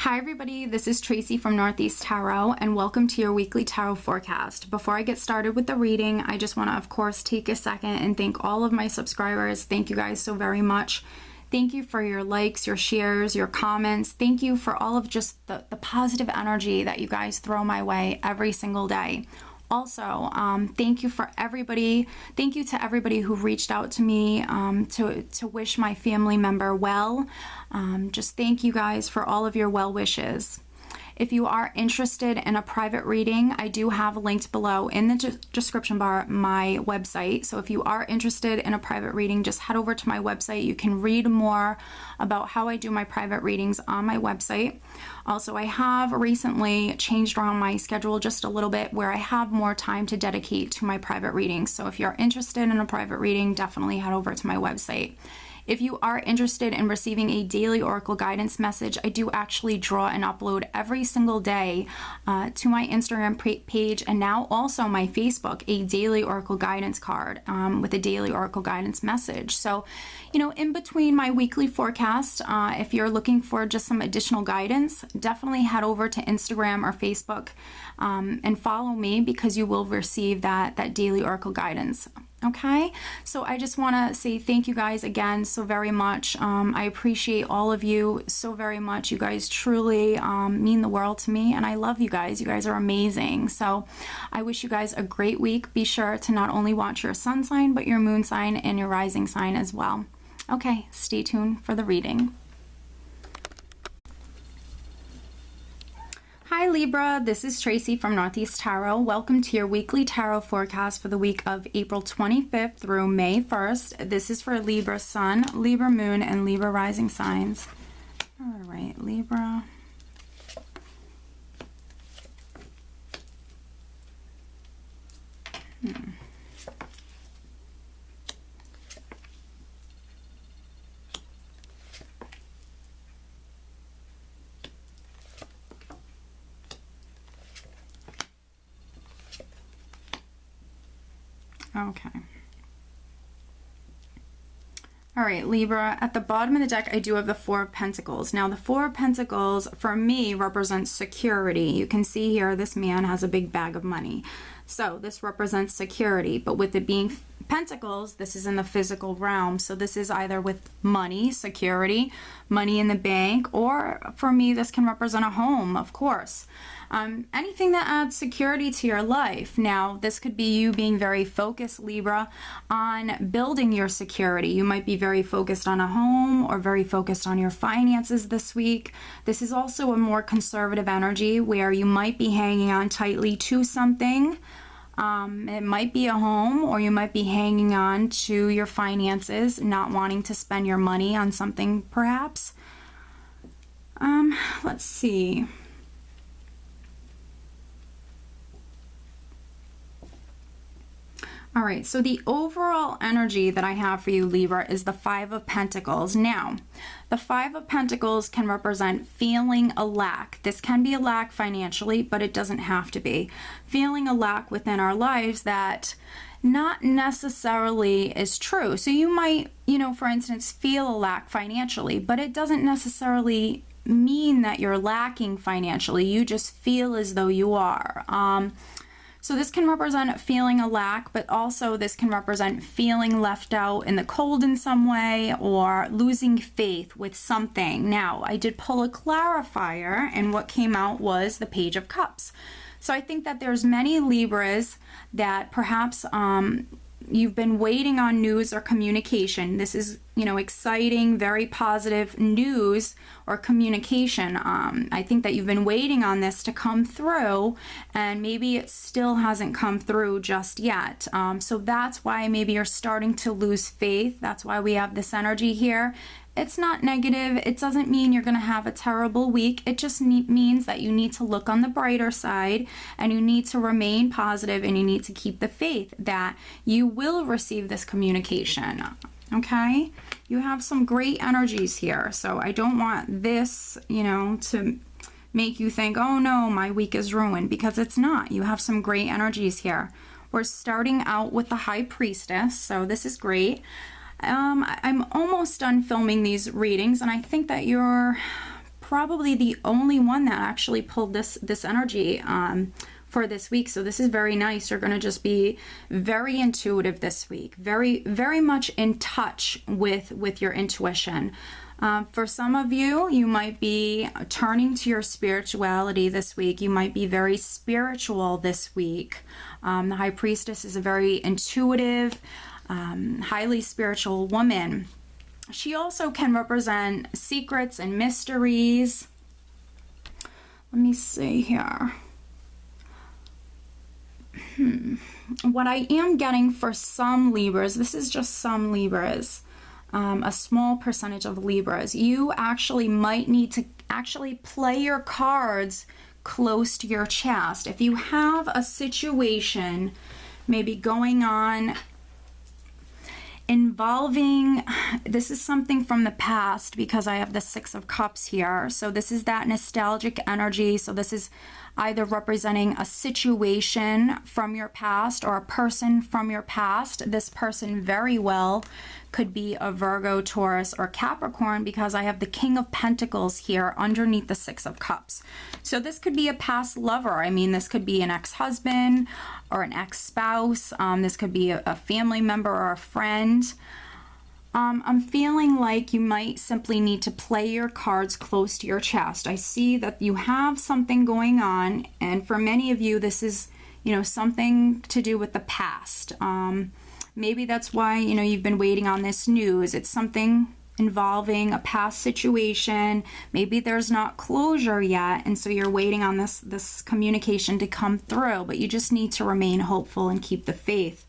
Hi everybody, this is Tracy from Northeast Tarot and welcome to your weekly tarot forecast. Before I get started with the reading, I just want to of course take a second and thank all of my subscribers. Thank you guys so very much. Thank you for your likes, your shares, your comments. Thank you for all of just the positive energy that you guys throw my way every single day. Also, thank you for everybody. Thank you to everybody who reached out to me to wish my family member well. Just thank you guys for all of your well wishes. If you are interested in a private reading, I do have linked below in the description bar my website. So if you are interested in a private reading, just head over to my website. You can read more about how I do my private readings on my website. Also, I have recently changed around my schedule just a little bit where I have more time to dedicate to my private readings. So if you're interested in a private reading, definitely head over to my website. If you are interested in receiving a daily oracle guidance message, I do actually draw and upload every single day to my Instagram page and now also my Facebook a daily oracle guidance card with a daily oracle guidance message. So, you know, in between my weekly forecast, if you're looking for just some additional guidance, definitely head over to Instagram or Facebook and follow me because you will receive that daily oracle guidance. Okay, so I just want to say thank you guys again so very much. I appreciate all of you so very much. You guys truly mean the world to me, and I love you guys. You guys are amazing. So I wish you guys a great week. Be sure to not only watch your sun sign, but your moon sign and your rising sign as well. Okay, stay tuned for the reading. Hi Libra, this is Tracy from Northeast Tarot. Welcome to your weekly tarot forecast for the week of April 25th through May 1st. This is for Libra Sun, Libra Moon, and Libra Rising signs. All right, Libra. Okay. All right, Libra, at the bottom of the deck, I do have the Four of Pentacles. Now, the Four of Pentacles, for me, represents security. You can see here, this man has a big bag of money. So this represents security, but with it being Pentacles, this is in the physical realm. So this is either with money, security, money in the bank, or for me, this can represent a home, of course. Anything that adds security to your life. Now, this could be you being very focused, Libra, on building your security. You might be very focused on a home or very focused on your finances this week. This is also a more conservative energy where you might be hanging on tightly to something. It might be a home, or you might be hanging on to your finances, not wanting to spend your money on something perhaps. Let's see. All right, so the overall energy that I have for you, Libra, is the Five of Pentacles. Now, the Five of Pentacles can represent feeling a lack. This can be a lack financially, but it doesn't have to be. Feeling a lack within our lives that not necessarily is true. So you might, you know, for instance, feel a lack financially, but it doesn't necessarily mean that you're lacking financially. You just feel as though you are. So this can represent feeling a lack, but also this can represent feeling left out in the cold in some way or losing faith with something. Now, I did pull a clarifier, and what came out was the Page of Cups. So I think that there's many Libras that perhaps you've been waiting on news or communication. This is, you know, exciting, very positive news or communication. I think that you've been waiting on this to come through, and maybe it still hasn't come through just yet. So that's why maybe you're starting to lose faith. That's why we have this energy here. It's not negative. It doesn't mean you're going to have a terrible week. It just means that you need to look on the brighter side, and you need to remain positive, and you need to keep the faith that you will receive this communication. Okay? You have some great energies here. So I don't want this, you know, to make you think, oh no, my week is ruined, because it's not. You have some great energies here. We're starting out with the High Priestess, so this is great. I'm almost done filming these readings, and I think that you're probably the only one that actually pulled this energy for this week. So this is very nice. You're going to just be very intuitive this week, very much in touch with your intuition. For some of you, you might be turning to your spirituality this week. You might be very spiritual this week. The High Priestess is a very intuitive, highly spiritual woman. She also can represent secrets and mysteries. Let me see here. What I am getting for some Libras, this is just some Libras, a small percentage of Libras, you actually might need to actually play your cards close to your chest. If you have a situation maybe going on involving, this is something from the past because I have the Six of Cups here. So this is that nostalgic energy. So this is either representing a situation from your past or a person from your past. This person very well could be a Virgo, Taurus, or Capricorn because I have the King of Pentacles here underneath the Six of Cups. So this could be a past lover. I mean, this could be an ex-husband or an ex-spouse. This could be a family member or a friend. I'm feeling like you might simply need to play your cards close to your chest. I see that you have something going on, and for many of you, this is, you know, something to do with the past. Maybe that's why, you know, you've been waiting on this news. It's something involving a past situation. Maybe there's not closure yet, and so you're waiting on this communication to come through, but you just need to remain hopeful and keep the faith.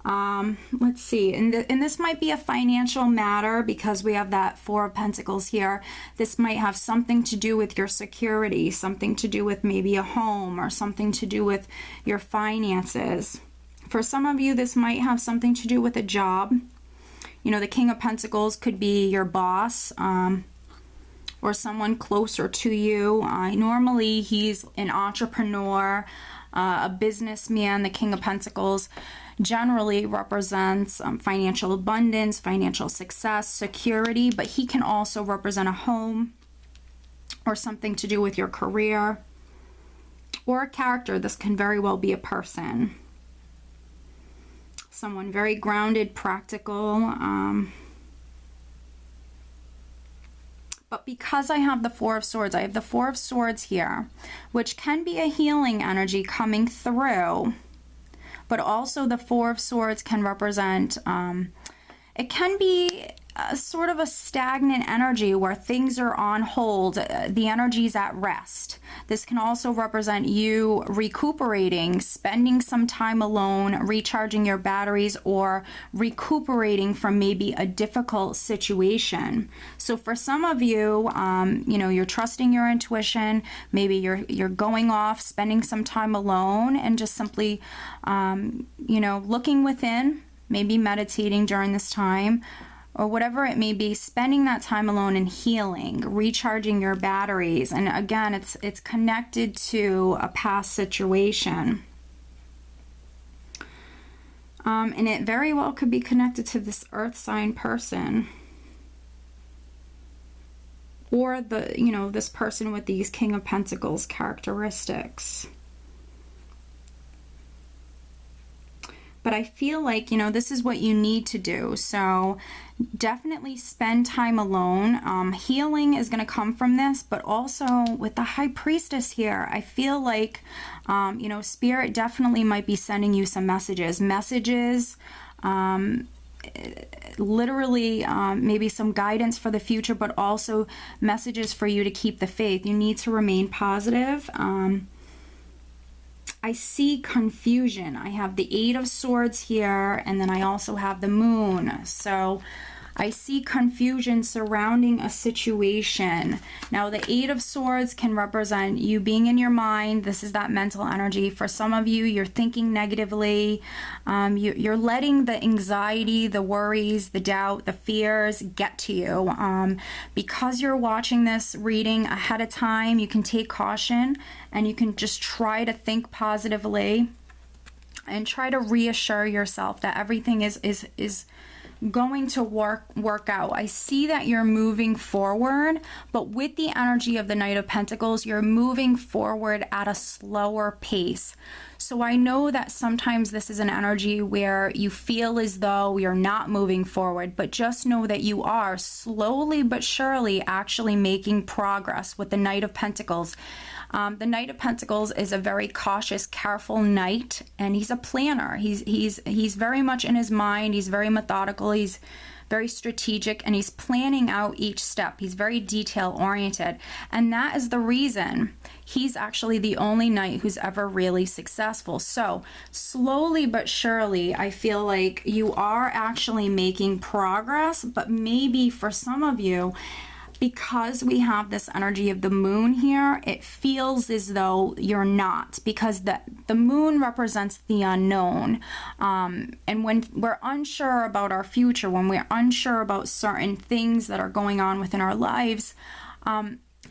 Let's see, and this might be a financial matter because we have that Four of Pentacles here. This might have something to do with your security, something to do with maybe a home, or something to do with your finances. For some of you, this might have something to do with a job. You know, the King of Pentacles could be your boss, or someone closer to you. Normally, he's an entrepreneur, a businessman. The King of Pentacles generally represents financial abundance, financial success, security, but he can also represent a home or something to do with your career or a character. This can very well be a person. Someone very grounded, practical. But because I have the Four of Swords, I have the Four of Swords here, which can be a healing energy coming through. But also the Four of Swords can represent, it can be a sort of a stagnant energy where things are on hold, the energy's at rest. This can also represent you recuperating, spending some time alone, recharging your batteries, or recuperating from maybe a difficult situation. So for some of you, you know, you're trusting your intuition, maybe you're going off, spending some time alone, and just simply, you know, looking within, maybe meditating during this time, or whatever it may be, spending that time alone and healing, recharging your batteries. And again, it's connected to a past situation. And it very well could be connected to this earth sign person. Or the, you know, this person with these King of Pentacles characteristics. But I feel like, you know, this is what you need to do. So definitely spend time alone. Healing is going to come from this, but also with the High Priestess here, I feel like, you know, Spirit definitely might be sending you some messages. Literally maybe some guidance for the future, but also messages for you to keep the faith. You need to remain positive. I see confusion. I have the Eight of Swords here, and then I also have the Moon. So I see confusion surrounding a situation. Now, the Eight of Swords can represent you being in your mind. This is that mental energy. For some of you, you're thinking negatively. You're letting the anxiety, the worries, the doubt, the fears get to you. Because you're watching this reading ahead of time, you can take caution and you can just try to think positively and try to reassure yourself that everything is going to work out. I see that you're moving forward, but with the energy of the Knight of Pentacles, you're moving forward at a slower pace. So I know that sometimes this is an energy where you feel as though you're not moving forward, but just know that you are slowly but surely actually making progress with the Knight of Pentacles. The Knight of Pentacles is a very cautious, careful knight, and he's a planner. He's very much in his mind. He's very methodical. He's very strategic, and he's planning out each step. He's very detail oriented, and that is the reason he's actually the only knight who's ever really successful. So slowly but surely, I feel like you are actually making progress, but maybe for some of you, because we have this energy of the moon here, it feels as though you're not, because the moon represents the unknown. And when we're unsure about our future, when we're unsure about certain things that are going on within our lives,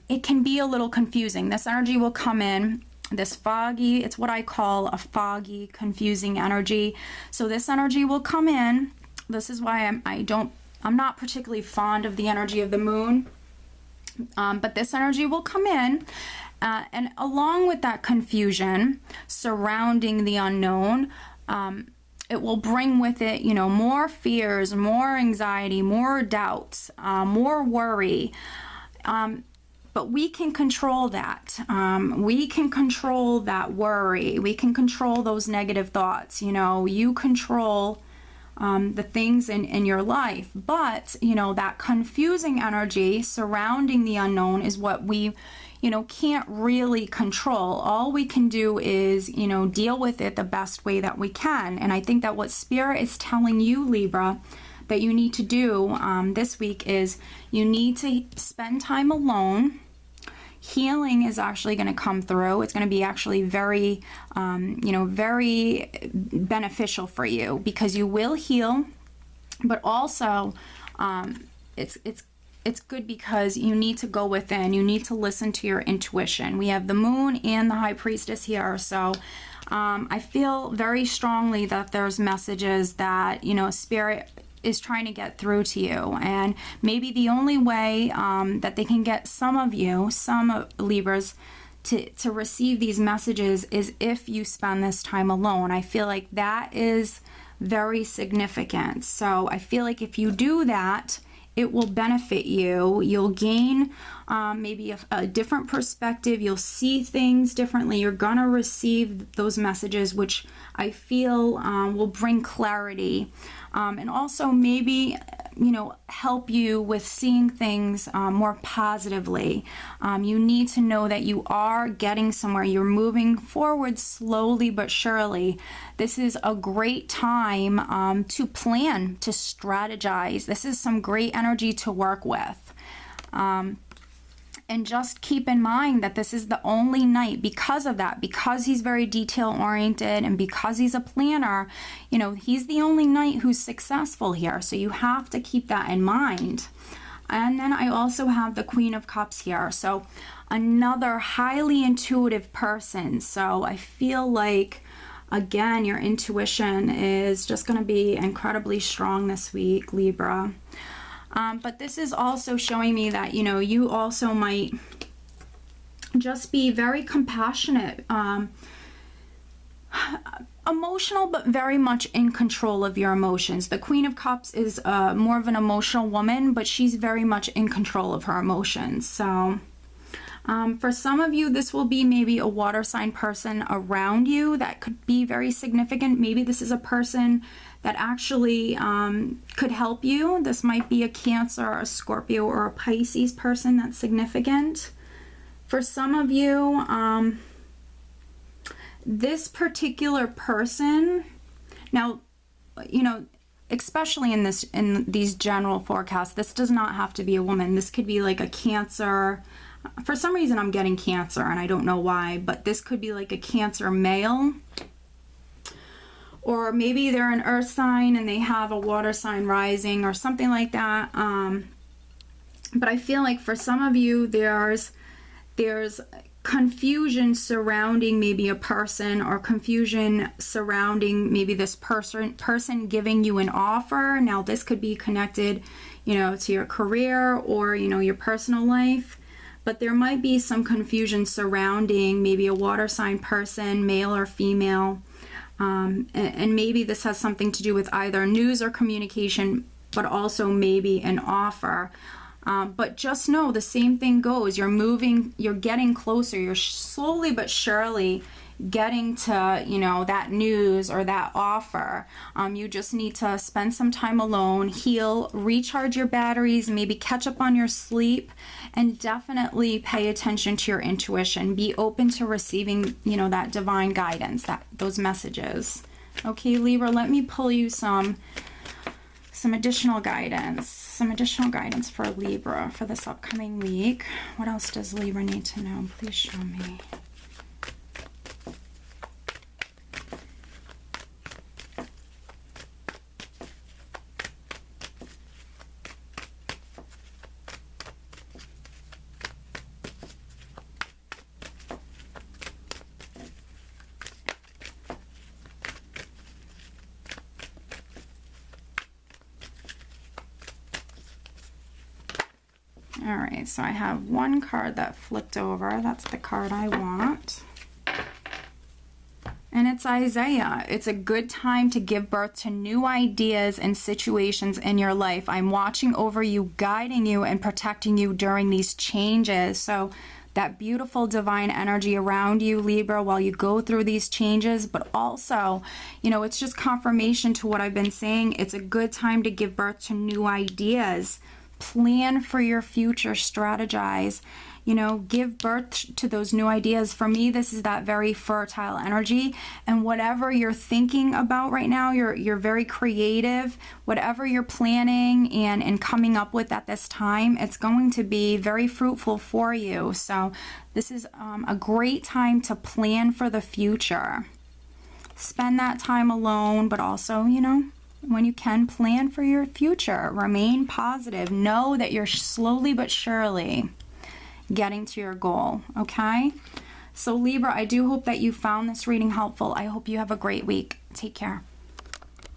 it can be a little confusing. This energy will come in, this foggy, it's what I call a foggy, confusing energy. So this energy will come in. This is why I'm not particularly fond of the energy of the moon. But this energy will come in, and along with that confusion surrounding the unknown, it will bring with it, you know, more fears, more anxiety, more doubts, more worry. But we can control that. We can control that worry. We can control those negative thoughts. You know, you control the things in your life, but you know, that confusing energy surrounding the unknown is what we, you know, can't really control. All we can do is, you know, deal with it the best way that we can. And I think that what Spirit is telling you, Libra, that you need to do this week is you need to spend time alone. Healing is actually going to come through. It's going to be actually very, you know, very beneficial for you, because you will heal, but also it's good because you need to go within. You need to listen to your intuition. We have the moon and the High Priestess here, so I feel very strongly that there's messages that, you know, Spirit is trying to get through to you, and maybe the only way that they can get some Libras to receive these messages is if you spend this time alone. I feel like that is very significant. So I feel like if you do that, it will benefit you. You'll gain maybe a different perspective. You'll see things differently. You're gonna receive those messages, which I feel will bring clarity. And also maybe, you know, help you with seeing things more positively. You need to know that you are getting somewhere. You're moving forward slowly but surely. This is a great time to plan, to strategize. This is some great energy to work with. And just keep in mind that this is the only knight, because of that, because he's very detail oriented and because he's a planner, you know, he's the only knight who's successful here. So you have to keep that in mind. And then I also have the Queen of Cups here. So another highly intuitive person. So I feel like, again, your intuition is just going to be incredibly strong this week, Libra. But this is also showing me that, you know, you also might just be very compassionate, emotional, but very much in control of your emotions. The Queen of Cups is more of an emotional woman, but she's very much in control of her emotions. So for some of you, this will be maybe a water sign person around you that could be very significant. Maybe this is a person that actually could help you. This might be a Cancer, a Scorpio, or a Pisces person that's significant. For some of you, this particular person, now, you know, especially in these general forecasts, this does not have to be a woman. This could be like a Cancer. For some reason, I'm getting Cancer, and I don't know why, but this could be like a Cancer male. Or maybe they're an earth sign and they have a water sign rising or something like that. But I feel like for some of you, there's confusion surrounding maybe a person, or confusion surrounding maybe this person giving you an offer. Now this could be connected, you know, to your career or, you know, your personal life, but there might be some confusion surrounding maybe a water sign person, male or female, and maybe this has something to do with either news or communication, but also maybe an offer. But just know the same thing goes. You're moving, you're getting closer, you're slowly but surely getting to, you know, that news or that offer. You just need to spend some time alone, heal, recharge your batteries, maybe catch up on your sleep, and definitely pay attention to your intuition. Be open to receiving, you know, that divine guidance, those messages. Okay, Libra, let me pull you some additional guidance. Some additional guidance for Libra for this upcoming week. What else does Libra need to know? Please show me. All right, so I have one card that flipped over. That's the card I want. And it's Isaiah. It's a good time to give birth to new ideas and situations in your life. I'm watching over you, guiding you, and protecting you during these changes. So that beautiful divine energy around you, Libra, while you go through these changes, but also, you know, it's just confirmation to what I've been saying. It's a good time to give birth to new ideas. Plan for your future, strategize, you know, give birth to those new ideas. For me, this is that very fertile energy, and whatever you're thinking about right now, you're very creative. Whatever you're planning and coming up with at this time, it's going to be very fruitful for you. So this is a great time to plan for the future. Spend that time alone, but also, you know, when you can, plan for your future. Remain positive. Know that you're slowly but surely getting to your goal, okay? So Libra, I do hope that you found this reading helpful. I hope you have a great week. Take care.